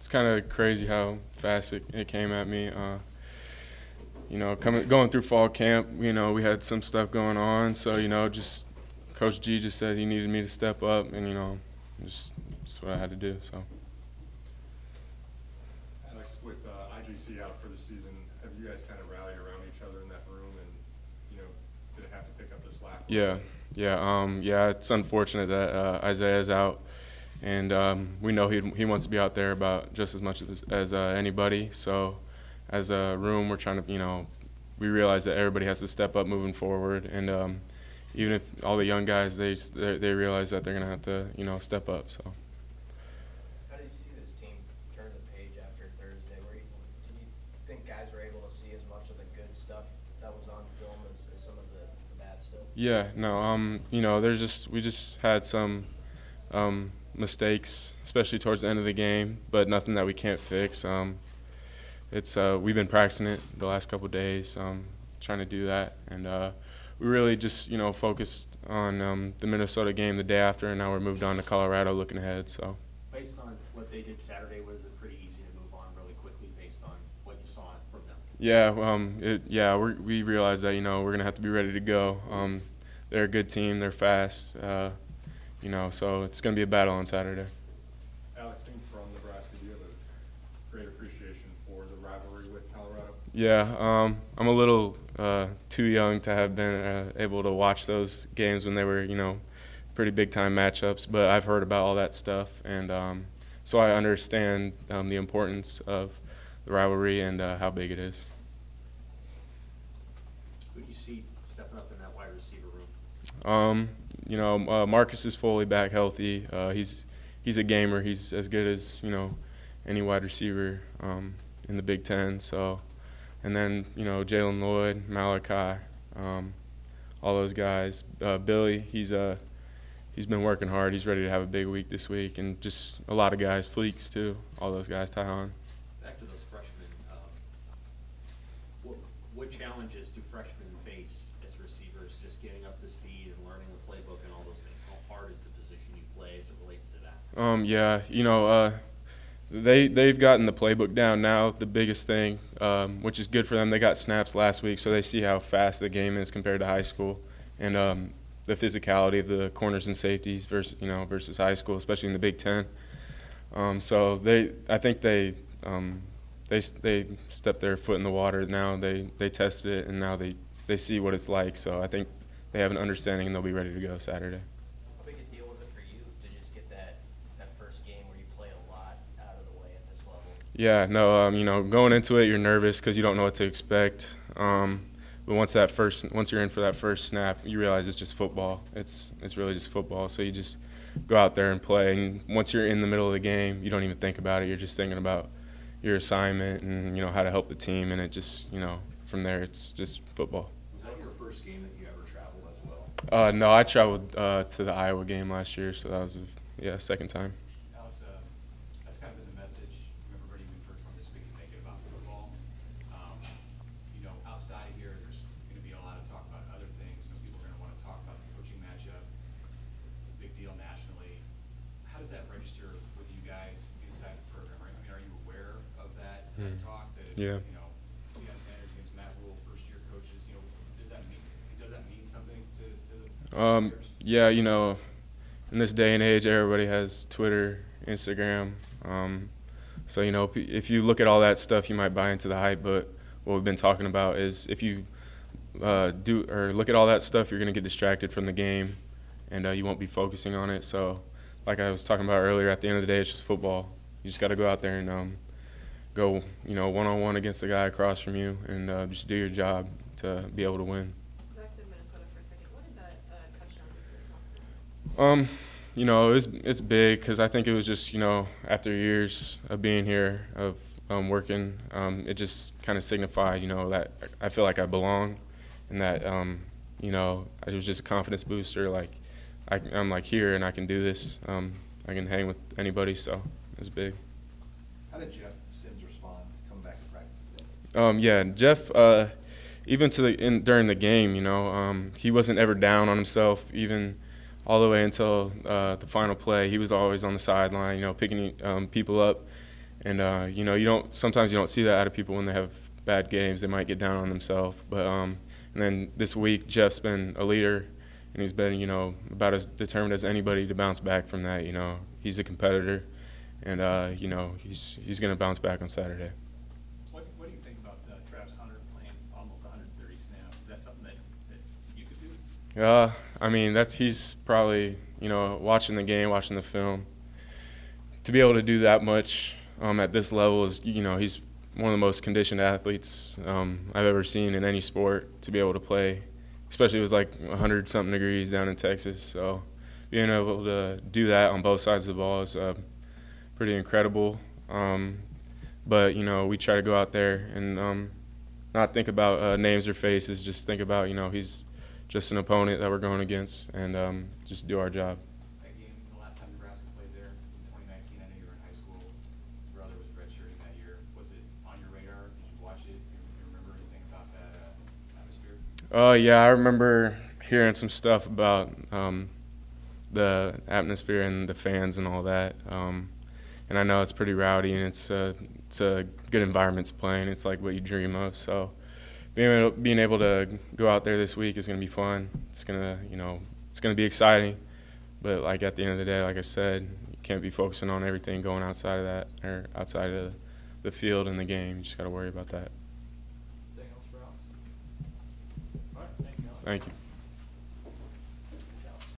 it's kind of crazy how fast it came at me. Going through fall camp, we had some stuff going on, so just Coach G just said he needed me to step up, and just that's what I had to do. So. Alex, with IGC out for the season, have you guys kind of rallied around each other in that room, and did it have to pick up the slack? Yeah. It's unfortunate that Isaiah's out, and we know he wants to be out there about just as much as anybody. So, as a room, we're trying to we realize that everybody has to step up moving forward, and even if all the young guys they realize that they're gonna have to step up. So. How did you see this team turn the page after Thursday? Do you think guys were able to see as much of the good stuff that was on film as some of the bad stuff? Yeah, no, we just had some mistakes, especially towards the end of the game, but nothing that we can't fix. We've been practicing it the last couple of days, trying to do that, and we really just focused on the Minnesota game the day after, and now we're moved on to Colorado, looking ahead. So. Based on what they did Saturday, was it pretty easy to move on really quickly based on what you saw from them? Yeah, we realized that we're gonna have to be ready to go. They're a good team. They're fast. So it's gonna be a battle on Saturday. Alex, being from Nebraska, do you have a great appreciation for the rivalry with Colorado? Yeah, I'm a little too young to have been able to watch those games when they were, pretty big-time matchups. But I've heard about all that stuff, and so I understand the importance of the rivalry and how big it is. Who do you see stepping up in that wide receiver room? Marcus is fully back healthy. He's a gamer. He's as good as any wide receiver in the Big Ten. So, and then Jalen Lloyd, Malachi, all those guys. Billy, he's been working hard. He's ready to have a big week this week, and just a lot of guys, Fleeks too. All those guys, Tyhon. Back to those freshmen. What challenges do freshmen face as receivers, just getting up to speed and learning the playbook and all those things? How hard is the position you play as it relates to that? They've gotten the playbook down now. The biggest thing, which is good for them, they got snaps last week, so they see how fast the game is compared to high school, and the physicality of the corners and safeties versus high school, especially in the Big Ten. So I think they stepped their foot in the water now. They tested it, and now they see what it's like. So I think they have an understanding, and they'll be ready to go Saturday. How big a deal was it for you to just get that first game where you play a lot out of the way at this level? Yeah, no, going into it, you're nervous because you don't know what to expect. But once you're in for that first snap, you realize it's just football. It's really just football. So you just go out there and play. And once you're in the middle of the game, you don't even think about it. You're just thinking about your assignment and how to help the team. And it just from there it's just football. Was that your first game that you ever traveled as well? No, I traveled to the Iowa game last year, so that was second time. Alex, that's kind of been the message from everybody we've heard from this week, to make it about football. Outside of here, there's going to be a lot of talk about other things. People are going to want to talk about the coaching matchup. It's a big deal nationally. How does that register with you guys inside the program? Are you aware of that talk? That it's, Yeah. it's Deion Sanders against Matt Rule, first-year coaches. Does that mean something to the players? Yeah, in this day and age, everybody has Twitter, Instagram. So if you look at all that stuff, you might buy into the hype. But what we've been talking about is if you look at all that stuff, you're going to get distracted from the game, and you won't be focusing on it. So, like I was talking about earlier, at the end of the day, it's just football. You just got to go out there and go, one-on-one against the guy across from you, and just do your job to be able to win. Back to Minnesota for a second. What did that touchdown do for your confidence? It's big because I think it was just after years of being here, of working, it just kind of signified that I feel like I belong, and that it was just a confidence booster. Like I'm like here and I can do this. I can hang with anybody, so it's big. How did Jeff Sims respond coming back to practice today? Yeah, Jeff. Even during the game, he wasn't ever down on himself. Even all the way until the final play, he was always on the sideline, picking people up. And you know, sometimes you don't see that out of people when they have bad games. They might get down on themselves. But and then this week, Jeff's been a leader, and he's been, you know, about as determined as anybody to bounce back from that. You know, he's a competitor, and you know, he's going to bounce back on Saturday. What do you think about Travis Hunter playing almost 130 snaps? Is that something that you could do? I mean, he's probably, you know, watching the game, watching the film. To be able to do that much at this level is, you know, he's one of the most conditioned athletes I've ever seen in any sport. To be able to play, especially it was like 100-something degrees down in Texas. So being able to do that on both sides of the ball is pretty incredible. But, you know, we try to go out there and not think about names or faces, just think about, you know, he's just an opponent that we're going against, and just do our job. That game, the last time Nebraska played there in 2019, I know you were in high school. Your brother was redshirting that year. Was it on your radar? Did you watch it? Do you remember anything about that atmosphere? Yeah, I remember hearing some stuff about the atmosphere and the fans and all that. And I know it's pretty rowdy, and it's a good environment to play in. It's like what you dream of. So being able to go out there this week is going to be fun. It's gonna be exciting. But like at the end of the day, like I said, you can't be focusing on everything going outside of that or outside of the field and the game. You just got to worry about that. Anything else for Alex? All right, thank you, Alex. Thank you.